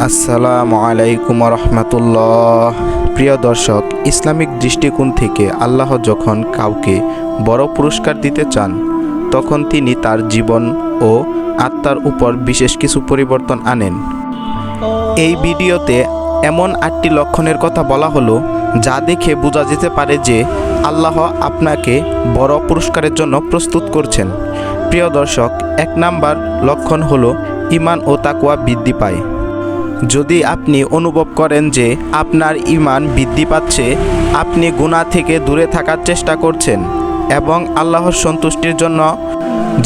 আসসালামু আলাইকুম রহমতুল্লাহ। প্রিয় দর্শক, ইসলামিক দৃষ্টিকোণ থেকে আল্লাহ যখন কাউকে বড় পুরস্কার দিতে চান তখন তিনি তার জীবন ও আত্মার উপর বিশেষ কিছু পরিবর্তন আনেন। এই ভিডিওতে এমন 8টি লক্ষণের কথা বলা হলো যা দেখে বোঝা যেতে পারে যে আল্লাহ আপনাকে বড় পুরস্কারের জন্য প্রস্তুত করছেন। প্রিয় দর্শক, 1 নাম্বার লক্ষণ হলো ঈমান ও তাকওয়া বৃদ্ধি পায়। যদি আপনি অনুভব করেন যে আপনার ঈমান বৃদ্ধি পাচ্ছে, আপনি গুনাহ থেকে দূরে থাকার চেষ্টা করছেন এবং আল্লাহর সন্তুষ্টির জন্য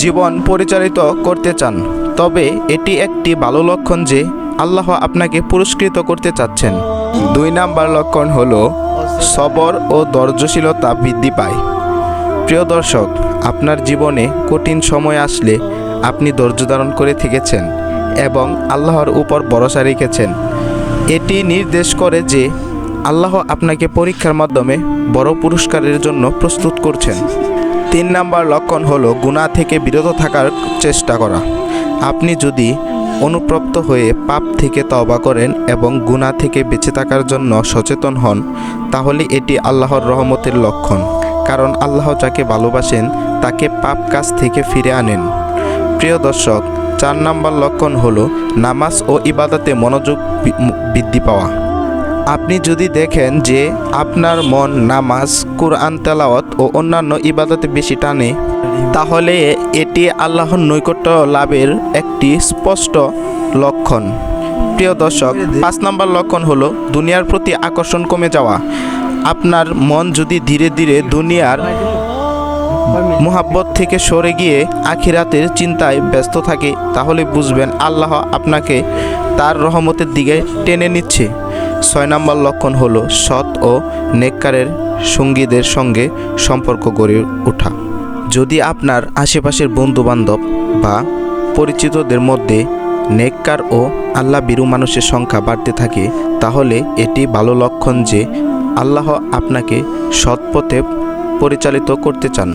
জীবন পরিচালিত করতে চান, তবে এটি একটি ভালো লক্ষণ যে আল্লাহ আপনাকে পুরস্কৃত করতে চাচ্ছেন। 2 নাম্বার লক্ষণ হলো সবর ও ধৈর্যশীলতা বৃদ্ধি পায়। প্রিয় দর্শক, আপনার জীবনে কঠিন সময় আসলে আপনি ধৈর্য ধারণ করে থেকেছেন এবং আল্লাহর উপর ভরসা রেখেছেন। এটি নির্দেশ করে যে আল্লাহ আপনাকে পরীক্ষার মাধ্যমে বড় পুরস্কারের জন্য প্রস্তুত করছেন। 3 নাম্বার লক্ষণ হলো গুনাহ থেকে বিরত থাকার চেষ্টা করা। আপনি যদি অনুপ্রাপ্ত হয়ে পাপ থেকে তওবা করেন এবং গুনাহ থেকে বেঁচে থাকার জন্য সচেতন হন, তাহলে এটি আল্লাহর রহমতের লক্ষণ, কারণ আল্লাহ যাকে ভালোবাসেন তাকে পাপ কাজ থেকে ফিরে আনেন। প্রিয় দর্শক, 4 নাম্বার লক্ষণ হলো নামাজ ও ইবাদতে মনোযোগ বৃদ্ধি পাওয়া। আপনি যদি দেখেন যে আপনার মন নামাজ, কুরআন তেলাওয়াত ও অন্যান্য ইবাদতে বেশি টানে, তাহলে এটি আল্লাহর নৈকট্য লাভের একটি স্পষ্ট লক্ষণ। প্রিয় দর্শক, 5 নাম্বার লক্ষণ হলো দুনিয়ার প্রতি আকর্ষণ কমে যাওয়া। আপনার মন যদি ধীরে ধীরে দুনিয়ার মুহাব্বত থেকে সরে গিয়ে আখিরাতের চিন্তায় ব্যস্ত থাকে, তাহলে বুঝবেন আল্লাহ আপনাকে তার রহমতের দিকে টেনে নিচ্ছে। 6 নাম্বার লক্ষণ হলো সৎ ও নেককারের সঙ্গীদের সঙ্গে সম্পর্ক গড়ে ওঠা। যদি আপনার আশেপাশের বন্ধুবান্ধব বা পরিচিতদের মধ্যে নেককার ও আল্লাহ ভীরু মানুষের সংখ্যা বাড়তে থাকে, তাহলে এটি ভালো লক্ষণ যে আল্লাহ আপনাকে সৎ পথে পরিচালিত করতে চান।